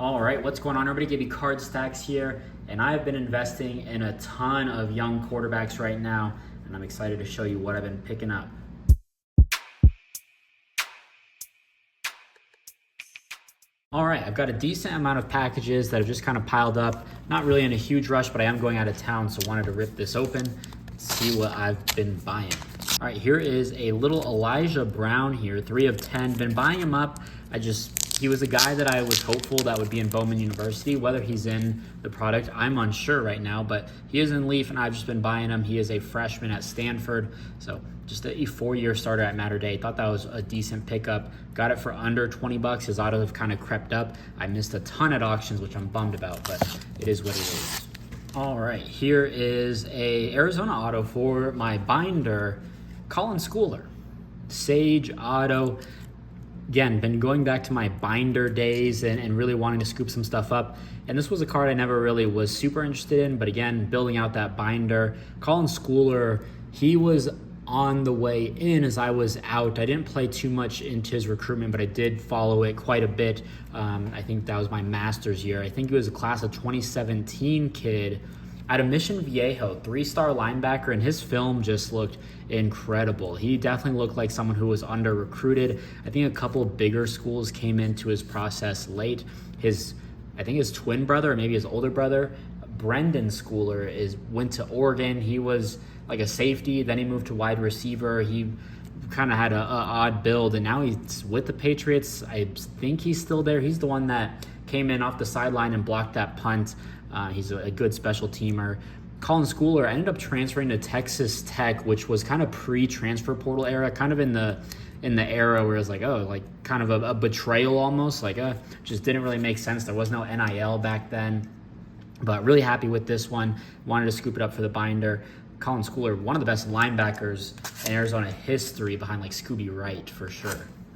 All right, what's going on, everybody? Gibby Card Stacks here, and I've been investing in a ton of young quarterbacks right now, and I'm excited to show you what I've been picking up. All right, I've got a decent amount of packages that have just kind of piled up. Not really in a huge rush, but I am going out of town, so wanted to rip this open, see what I've been buying. All right, here is a little Elijah Brown here, 3 of 10. Been buying him up. He was a guy that I was hopeful that would be in Bowman University. Whether he's in the product, I'm unsure right now, but he is in Leaf, and I've just been buying him. He is a freshman at Stanford, so just a 4-year starter at Mater Dei. Thought that was a decent pickup. Got it for under 20 bucks. His autos have kind of crept up. I missed a ton at auctions, which I'm bummed about, but it is what it is. All right, here is a Arizona auto for my binder, Colin Schooler. Sage auto. Again, been going back to my binder days and really wanting to scoop some stuff up. And this was a card I never really was super interested in, but again, building out that binder. Colin Schooler, he was on the way in as I was out. I didn't play too much into his recruitment, but I did follow it quite a bit. I think that was my master's year. I think he was a class of 2017 kid out of Mission Viejo, 3-star linebacker, and his film just looked incredible. He definitely looked like someone who was under recruited. I think a couple of bigger schools came into his process late. I think his twin brother, or maybe his older brother, Brendan Schooler, went to Oregon. He was like a safety, then he moved to wide receiver. He kind of had an odd build, and now he's with the Patriots. I think he's still there. He's the one that came in off the sideline and blocked that punt. He's a good special teamer. Colin Schooler ended up transferring to Texas Tech, which was kind of pre-transfer portal era, kind of in the era where it was like, oh, like kind of a betrayal almost, like just didn't really make sense. There was no NIL back then, but really happy with this one. Wanted to scoop it up for the binder. Colin Schooler, one of the best linebackers in Arizona history, behind like Scooby Wright for sure.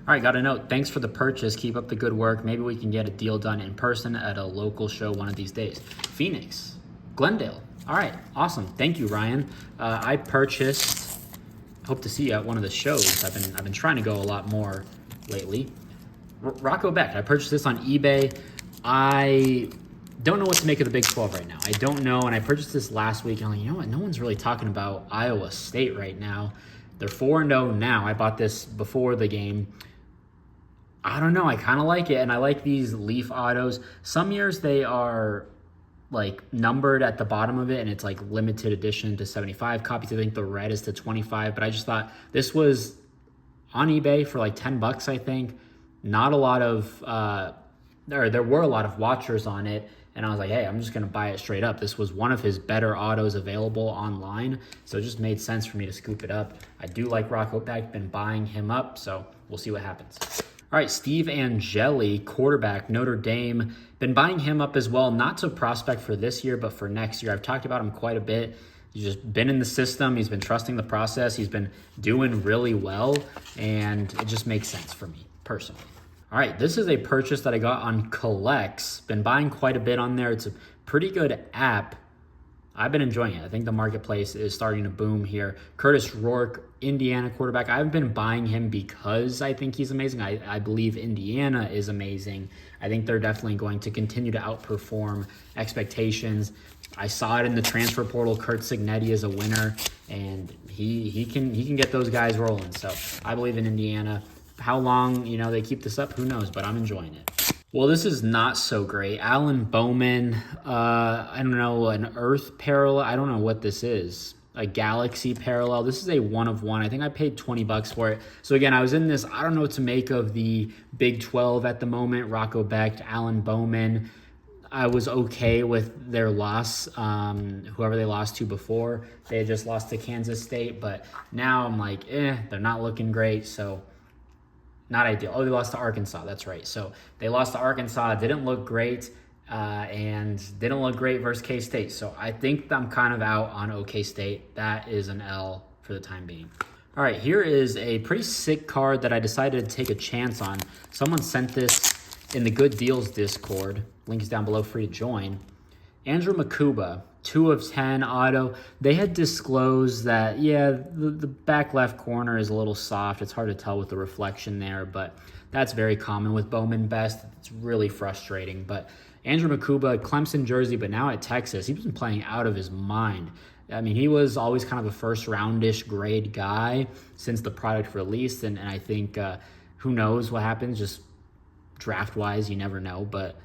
All right, got a note. Thanks for the purchase. Keep up the good work. Maybe we can get a deal done in person at a local show one of these days. Phoenix, Glendale. All right, awesome. Thank you, Ryan. I purchased. Hope to see you at one of the shows. I've been trying to go a lot more lately. Rocco Beck. I purchased this on eBay. I don't know what to make of the Big 12 right now. I don't know, and I purchased this last week, and I'm like, you know what? No one's really talking about Iowa State right now. They're 4-0 now. I bought this before the game. I don't know. I kind of like it, and I like these Leaf autos. Some years they are like numbered at the bottom of it, and it's like limited edition to 75 copies. I think the red is to 25, but I just thought this was on eBay for like 10 bucks, I think. Not a lot of, there were a lot of watchers on it, and I was like, hey, I'm just going to buy it straight up. This was one of his better autos available online, so it just made sense for me to scoop it up. I do like Rocco Beck, been buying him up, so we'll see what happens. All right, Steve Angeli, quarterback, Notre Dame. Been buying him up as well, not to prospect for this year, but for next year. I've talked about him quite a bit. He's just been in the system. He's been trusting the process. He's been doing really well, and it just makes sense for me personally. All right, this is a purchase that I got on Collects. Been buying quite a bit on there. It's a pretty good app. I've been enjoying it. I think the marketplace is starting to boom here. Curtis Rourke, Indiana quarterback. I've been buying him because I think he's amazing. I believe Indiana is amazing. I think they're definitely going to continue to outperform expectations. I saw it in the transfer portal. Kurt Signetti is a winner, and he can get those guys rolling. So I believe in Indiana. How long they keep this up, who knows, but I'm enjoying it. Well, this is not so great. Alan Bowman, I don't know, an Earth parallel. I don't know what this is. A Galaxy parallel. This is a 1 of 1. I think I paid 20 bucks for it. So again, I was in this. I don't know what to make of the Big 12 at the moment. Rocco Beck, Alan Bowman. I was okay with their loss, whoever they lost to before. They had just lost to Kansas State, but now I'm like, they're not looking great, so not ideal. Oh, they lost to Arkansas. That's right. So they lost to Arkansas. Didn't look great, and didn't look great versus K-State. So I think I'm kind of out on OK State. That is an L for the time being. All right, here is a pretty sick card that I decided to take a chance on. Someone sent this in the Good Deals Discord. Link is down below, free to join. Andrew Makuba, 2 of 10 auto. They had disclosed that, yeah, the back left corner is a little soft. It's hard to tell with the reflection there, but That's very common with Bowman best. It's really frustrating. But Andrew Makuba, Clemson jersey, but now at Texas, he's been playing out of his mind. I mean, he was always kind of a first-roundish grade guy since the product released, and I think who knows what happens, just draft-wise, you never know, but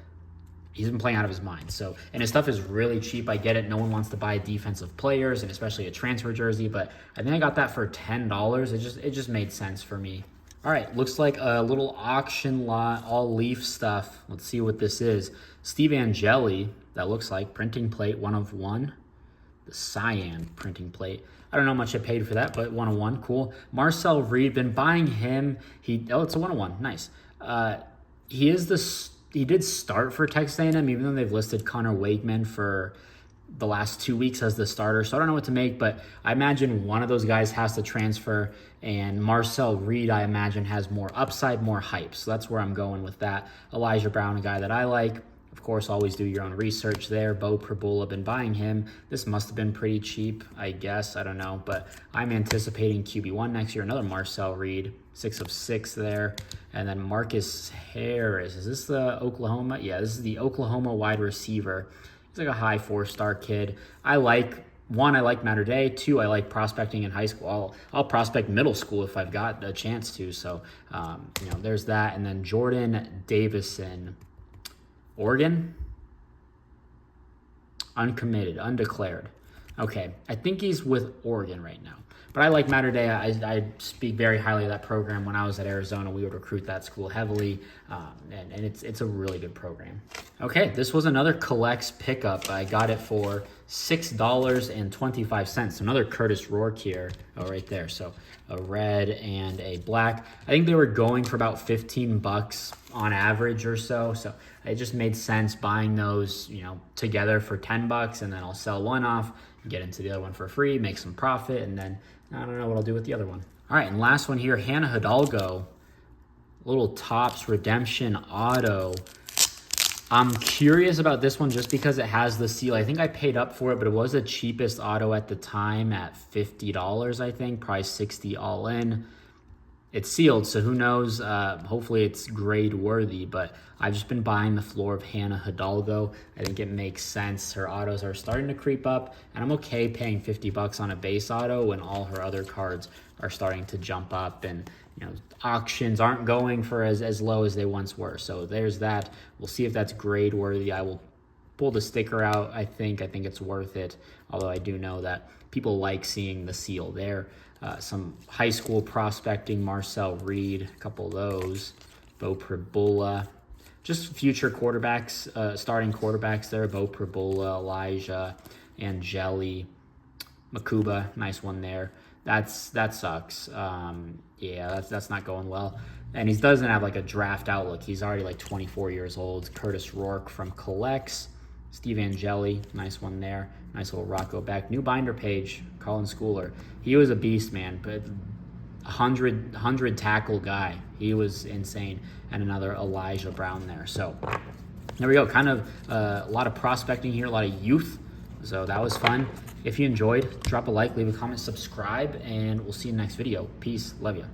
he's been playing out of his mind. So, and his stuff is really cheap. I get it. No one wants to buy defensive players, and especially a transfer jersey, but I think I got that for $10. It just made sense for me. All right, looks like a little auction lot, all Leaf stuff. Let's see what this is. Steve Angeli, that looks like printing plate, 1 of 1. The cyan printing plate. I don't know how much I paid for that, but 1 of 1, cool. Marcel Reed, been buying him. It's a 1 of 1, nice. He did start for Texas A&M, even though they've listed Connor Wakeman for the last 2 weeks as the starter. So I don't know what to make, but I imagine one of those guys has to transfer, and Marcel Reed, I imagine, has more upside, more hype. So that's where I'm going with that. Elijah Brown, a guy that I like. Of course, always do your own research there. Bo Prabula, been buying him. This must have been pretty cheap, I guess. I don't know, but I'm anticipating QB1 next year. Another Marcel Reed, 6 of 6 there. And then Marcus Harris. Is this the Oklahoma? Yeah, this is the Oklahoma wide receiver. He's like a high 4-star kid. I like Matter Day. 2, I like prospecting in high school. I'll prospect middle school if I've got a chance to. So, there's that. And then Jordan Davison, Oregon, uncommitted, undeclared. Okay, I think he's with Oregon right now. But I like Matter Day. I speak very highly of that program. When I was at Arizona, we would recruit that school heavily, and it's a really good program. Okay, this was another Collects pickup. I got it for $6.25. Another Curtis Rourke here. Oh, right there. So a red and a black. I think they were going for about $15 on average or so. So it just made sense buying those, together for $10, and then I'll sell one off, get into the other one for free, make some profit, and then I don't know what I'll do with the other one. All right, and last one here, Hannah Hidalgo, little Topps Redemption Auto. I'm curious about this one just because it has the seal. I think I paid up for it, but it was the cheapest auto at the time at $50, I think, probably $60 all in. It's sealed, so who knows? Hopefully it's grade worthy, but I've just been buying the floor of Hannah Hidalgo. I think it makes sense. Her autos are starting to creep up, and I'm okay paying $50 on a base auto when all her other cards are starting to jump up, and auctions aren't going for as low as they once were. So there's that. We'll see if that's grade worthy. I will pull the sticker out. I think it's worth it, although I do know that people like seeing the seal there. Some high school prospecting, Marcel Reed, a couple of those, Bo Prabula, just future quarterbacks, starting quarterbacks there, Bo Prabula, Elijah, Angeli, Makuba, nice one there. That sucks. Yeah, that's not going well. And he doesn't have like a draft outlook. He's already like 24 years old. Curtis Rourke from Collects. Steve Angeli, nice one there. Nice little Rocco back. New binder page, Colin Schooler. He was a beast, man, but 100 tackle guy. He was insane. And another Elijah Brown there. So there we go. Kind of a lot of prospecting here, a lot of youth. So that was fun. If you enjoyed, drop a like, leave a comment, subscribe, and we'll see you in the next video. Peace. Love you.